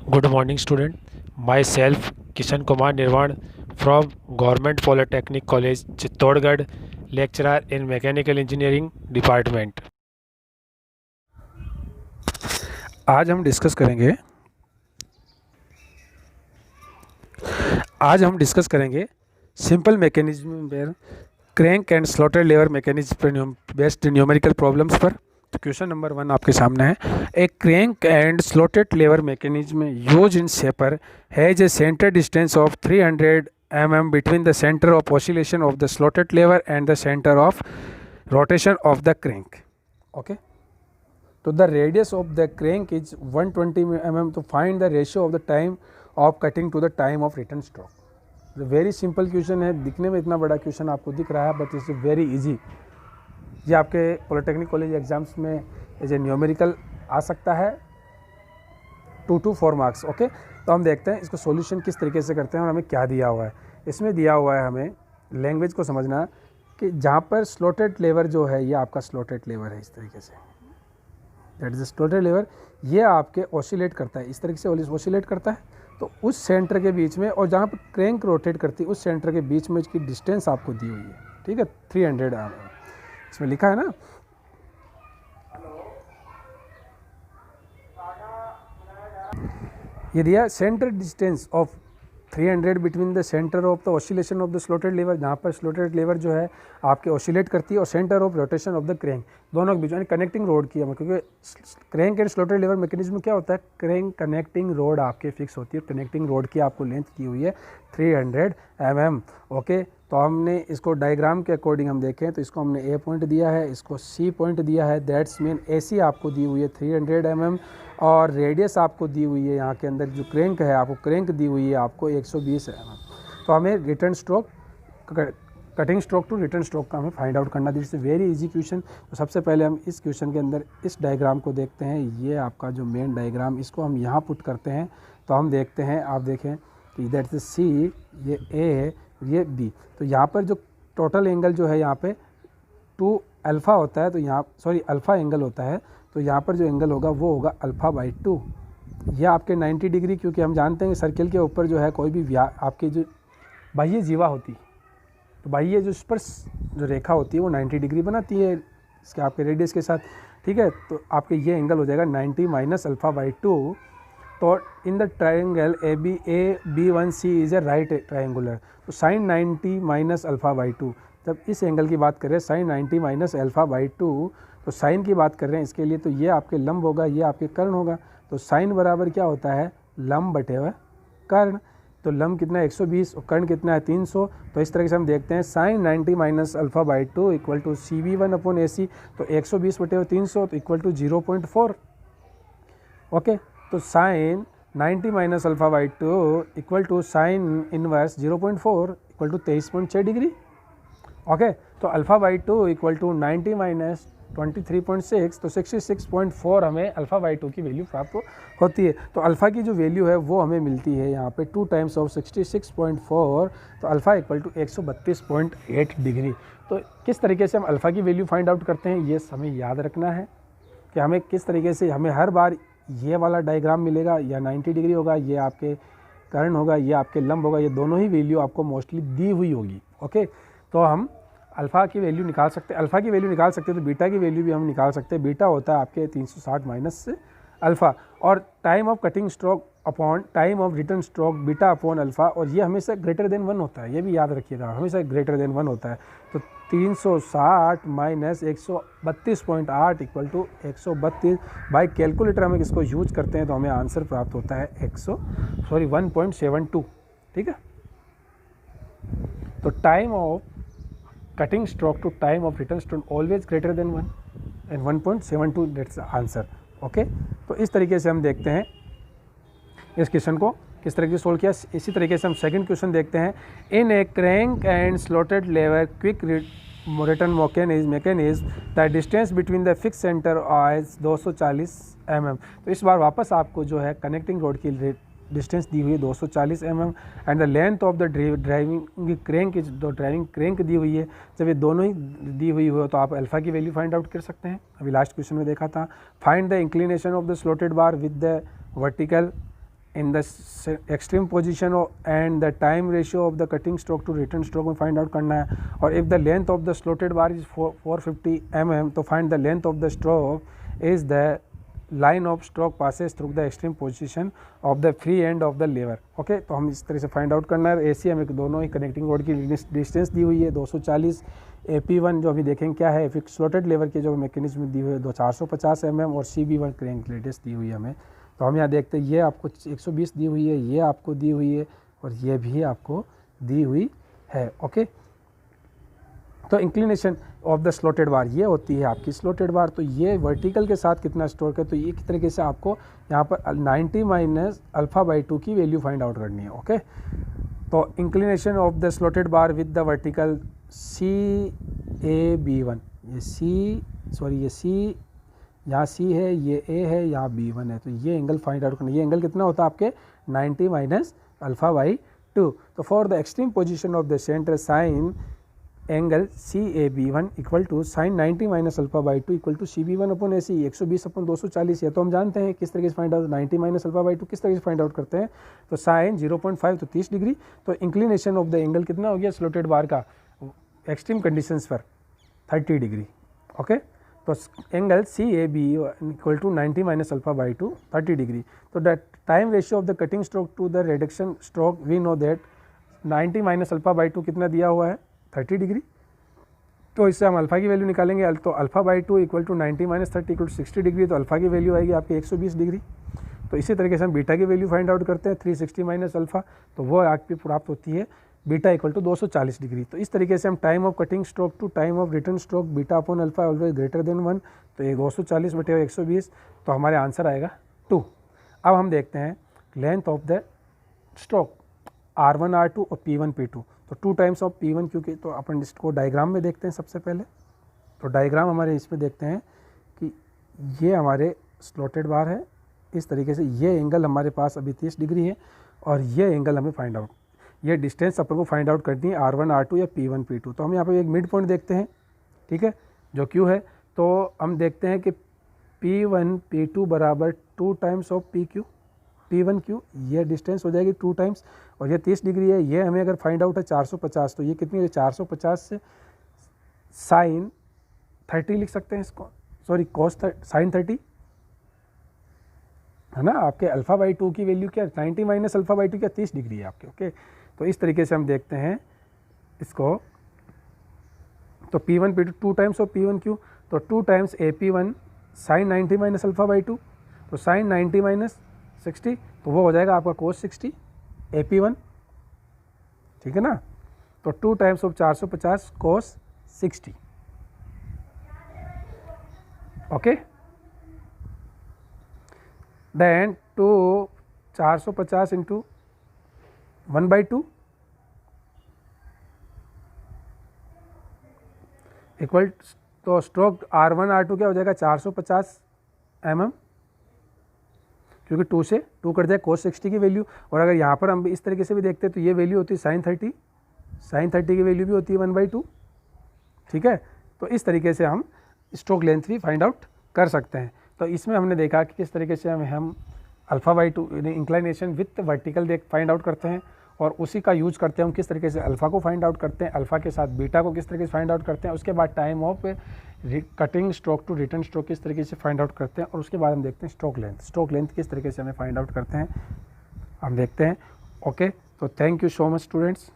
Good morning, student. Myself, Kishan Kumar Nirvan from Government Polytechnic College, Chittorgarh, lecturer in Mechanical Engineering Department. आज हम discuss करेंगे simple mechanism where crank and slotted lever mechanism based numerical problems पर। तो question number 1 आपके सामने है। A crank and slotted lever mechanism use in shaper has a centre distance of 300 mm between the center of oscillation of the slotted lever and the center of rotation of the crank. Okay. So the radius of the crank is 120 mm. To find the ratio of the time of cutting to the time of return stroke. Very simple question है, दिखने में इतना बड़ा question आपको दिख रहा है but it's very easy. ये आपके पॉलिटेक्निक कॉलेज एग्जाम्स में एज ए न्यूमेरिकल आ सकता है 2 to 4 मार्क्स। ओके, तो हम देखते हैं इसको सॉल्यूशन किस तरीके से करते हैं और हमें क्या दिया हुआ है। इसमें दिया हुआ है हमें लैंग्वेज को समझना कि जहाँ पर स्लॉटेड लेवर जो है ये आपका स्लॉटेड लेवर है, इस तरीके से दैट इज स्लॉटेड लेवर। ये आपके ऑसिलेट करता है, इस तरीके से ऑसिलेट करता है। तो उस सेंटर के बीच में और जहाँ पर क्रैंक रोटेट करती है उस सेंटर के बीच में इसकी डिस्टेंस आपको दी हुई है, ठीक है, 300 mm इसमें लिखा है ना। ये दिया centre distance of 300 between the centre of the oscillation of the slotted lever, जहाँ पर स्लॉटेड लेवर जो है आपके ऑसिलेट करती है, और centre of rotation of the crank, दोनों के बीच में कनेक्टिंग रोड की है। क्योंकि crank and slotted lever mechanism क्या होता है, क्रैंक कनेक्टिंग रोड आपके फिक्स होती है, कनेक्टिंग रोड की आपको लेंथ दी हुई है 300 mm। ओके, तो हमने इसको डायग्राम के अकॉर्डिंग हम देखें तो इसको हमने ए पॉइंट दिया है, इसको सी पॉइंट दिया है, दैट्स मीन ए सी आपको दी हुई है 300 mm, और रेडियस आपको दी हुई है यहाँ के अंदर जो क्रैंक है आपको क्रैंक दी हुई है आपको 120 mm। तो हमें return stroke, cutting stroke to return stroke का हमें फाइंड आउट करना। This is very easy question. तो सबसे पहले हम इस क्वेश्चन के अंदर इस डायग्राम को देखते हैं। ये आपका जो मेन डायग्राम, इसको हम यहाँ पुट करते हैं तो हम देखते हैं, आप देखें कि दैट इज सी, ये ए है, ये बी। तो यहाँ पर जो टोटल एंगल जो है यहाँ पे 2 अल्फ़ा होता है, तो यहाँ सॉरी अल्फ़ा एंगल होता है, तो यहाँ पर जो एंगल होगा वो होगा अल्फ़ा/2। ये आपके 90 डिग्री, क्योंकि हम जानते हैं कि सर्किल के ऊपर जो है कोई भी आपकी जो बाह्य जीवा होती है, तो बाह्य जो स्पर्श जो रेखा होती है वो 90 डिग्री बनाती है इसके आपके रेडियस के साथ, ठीक है। तो आपके ये एंगल हो जाएगा 90 माइनस अल्फ़ा/2। तो in the triangle A B 1 C is a right triangular, तो साइन 90 माइनस अल्फ़ा/2। जब इस एंगल की बात कर रहे हैं साइन 90 माइनस अल्फ़ा/2, तो साइन की बात कर रहे हैं इसके लिए, तो ये आपके लंब होगा, ये आपके कर्ण होगा। तो साइन बराबर क्या होता है, लंब बटे हुआ कर्ण। तो लंब कितना है 120 और कर्ण कितना है 300। तो इस तरह से हम देखते हैं sine 90 minus alpha equal to CV1/AC। तो 120 बटे 300 तो इक्वल टू 0.4। ओके, तो sine 90 minus alpha equal to sine inverse 0.4 equal to 23.6 degree. Okay, तो अल्फ़ा/2 इक्वल टू 90 माइनस 23.6, तो 66.4 हमें अल्फ़ा/2 की वैल्यू प्राप्त होती है। तो अल्फ़ा की जो वैल्यू है वो हमें मिलती है यहाँ पे 2 टाइम्स ऑफ 66.4, तो अल्फ़ा इक्वल टू 132.8 डिग्री। तो किस तरीके से हम अल्फ़ा की वैल्यू फाइंड आउट करते हैं ये हमें याद रखना है कि हमें किस तरीके से, हमें हर बार ये वाला डायग्राम मिलेगा या 90 डिग्री होगा, ये आपके कर्ण होगा, ये आपके लंब होगा, ये दोनों ही वैल्यू आपको मोस्टली दी हुई होगी। ओके, तो हम अल्फ़ा की वैल्यू निकाल सकते हैं, अल्फ़ा की वैल्यू निकाल सकते हैं, तो बीटा की वैल्यू भी हम निकाल सकते हैं। बीटा होता है आपके 360 माइनस अल्फ़ा, और time of cutting stroke upon time of return stroke beta upon alpha, और ये हमेशा ग्रेटर देन 1 होता है, ये भी याद रखिएगा, हमेशा ग्रेटर देन 1 होता है। तो 360 minus 132.8 equal to 132। By calculator हम इसको यूज करते हैं तो हमें आंसर प्राप्त होता है 1.72, ठीक है। तो time of cutting stroke to time of return stroke always greater than 1 and 1.72 that's answer. Okay, तो इस तरीके से हम देखते हैं इस क्वेश्चन को किस तरीके से सोल्व किया। इसी तरीके से हम सेकंड क्वेश्चन देखते हैं। In a crank and slotted lever quick return mechanism the distance between the fix centre is 240 mm। तो इस बार वापस आपको जो है कनेक्टिंग रोड की डिस्टेंस दी हुई है 240 mm, and the length of the driving crank is, जो ड्राइविंग क्रैंक दी हुई है, जब ये दोनों ही दी हुई हो तो आप अल्फ़ा की वैल्यू फाइंड आउट कर सकते हैं। अभी लास्ट क्वेश्चन में देखा था, find the inclination of the slotted bar with the vertical in the extreme position and the time ratio of the cutting stroke to return stroke में find out करना है। और if the length of the slotted bar is 450 mm, तो find the length of the stroke is the line of stroke passes through the extreme position of the free end of the lever. Okay, तो हम इस तरह से find out करना है। AC हमें दोनों ही कनेक्टिंग रोड की डिस्टेंस दी हुई है 240, AP1 जो अभी देखेंगे क्या है, फिर स्लोटेड लेवर के जो मैकेनिज्म दी हुई है 450 mm, और CB1 क्रैंक रेडियस दी हुई है हमें। तो हम यहाँ देखते हैं ये आपको 120 दी हुई है, ये आपको दी हुई है, और ये भी आपको दी हुई है। ओके, तो इंक्लिनेशन ऑफ द स्लोटेड बार ये होती है आपकी स्लोटेड बार। तो ये वर्टिकल के साथ कितना स्ट्रोक है, तो ये किस तरीके से आपको यहाँ पर 90 माइनस α/2 की वैल्यू फाइंड आउट करनी है। ओके, तो inclination of the slotted bar with the vertical CAB1, ये C यहाँ C है, ये A है, यहाँ B1 है, तो ये एंगल फाइंड आउट करना है। ये एंगल कितना होता है आपके 90 माइनस α/2। तो for the extreme position of the centre sine angle CAB1 equal to sine 90 minus α/2 equal to CB1 upon AC 120 upon 240 है। तो हम जानते हैं किस तरीके से फाइंड आउट 90 माइनस α/2 किस तरीके से फाइंड आउट करते हैं, तो साइन 0.5 तो 30 डिग्री। तो इंक्लिनेशन ऑफ द एंगल कितना हो गया स्लोटेड बार का एक्सट्रीम कंडीशंस पर 30 डिग्री। ओके, तो angle CAB equal to 90 minus α/2 30 degree. तो the time ratio of the cutting stroke to the reduction stroke we know that 90 minus α/2 कितना दिया हुआ है 30 डिग्री। तो इससे हम अल्फ़ा की वैल्यू निकालेंगे, तो α/2 equal to 90 minus 30 equal to 60 degree, तो अल्फ़ा की वैल्यू आएगी आपकी 120 डिग्री। तो इसी तरीके से हम बीटा की वैल्यू फाइंड आउट करते हैं 360 माइनस अल्फ़ा, तो वो आपकी प्राप्त होती है बीटा इक्वल टू 240 डिग्री। तो इस तरीके से हम time of cutting stroke to time of return stroke beta upon alpha always greater than 1, तो ये 240 बटे 120, तो हमारे आंसर आएगा 2। अब हम देखते हैं length of the stroke R1 R2 और P1 P2, तो 2 टाइम्स ऑफ P1 क्योंकि, तो अपन इसको डायग्राम में देखते हैं सबसे पहले। तो डायग्राम हमारे इसमें देखते हैं कि ये हमारे स्लोटेड बार है, इस तरीके से ये एंगल हमारे पास अभी 30 डिग्री है, और ये एंगल हमें फाइंड आउट, ये डिस्टेंस अपन को फाइंड आउट करनी है R1 R2 या P1 P2। तो हम यहाँ पे एक मिड पॉइंट देखते हैं, ठीक है, जो Q है। तो हम देखते हैं कि P1 P2 बराबर 2 टाइम्स ऑफ P1 Q, ये डिस्टेंस हो जाएगी 2 टाइम्स, और ये 30 डिग्री है। ये हमें अगर फाइंड आउट है 450, तो ये कितनी है 450 से साइन 30 लिख सकते हैं इसको, सॉरी कॉस साइन 30 है ना। आपके α/2 की वैल्यू क्या 90 माइनस α/2 क्या 30 डिग्री है आपके। ओके, तो इस तरीके से हम देखते हैं इसको। तो P1 P2 2 times of P1 Q, तो 2 टाइम्स AP1 साइन 90 माइनस α/2, तो साइन 90 माइनस 60, तो वो हो जाएगा आपका कोस 60 AP1, ठीक है ना। तो 2 times of 450 cos 60। Okay, then 450 into 1/2 equal, तो स्ट्रोक R1 R2 क्या हो जाएगा 450 mm, क्योंकि 2 से 2 कट जाए कोस 60 की वैल्यू। और अगर यहाँ पर हम इस तरीके से भी देखते हैं तो ये वैल्यू होती है साइन 30 की वैल्यू भी होती है 1/2, ठीक है। तो इस तरीके से हम स्ट्रोक लेंथ भी फाइंड आउट कर सकते हैं। तो इसमें हमने देखा कि किस तरीके से हम α/2 inclination with vertical find out करते हैं, और उसी का यूज करते हैं हम किस तरीके से अल्फ़ा को फाइंड आउट करते हैं, अल्फ़ा के साथ बीटा को किस तरीके से फाइंड आउट करते हैं, उसके बाद time of cutting stroke to return stroke किस तरीके से फाइंड आउट करते हैं, और उसके बाद हम देखते हैं स्ट्रोक लेंथ किस तरीके से हमें फाइंड आउट करते हैं हम देखते हैं। ओके, तो thank you so much students.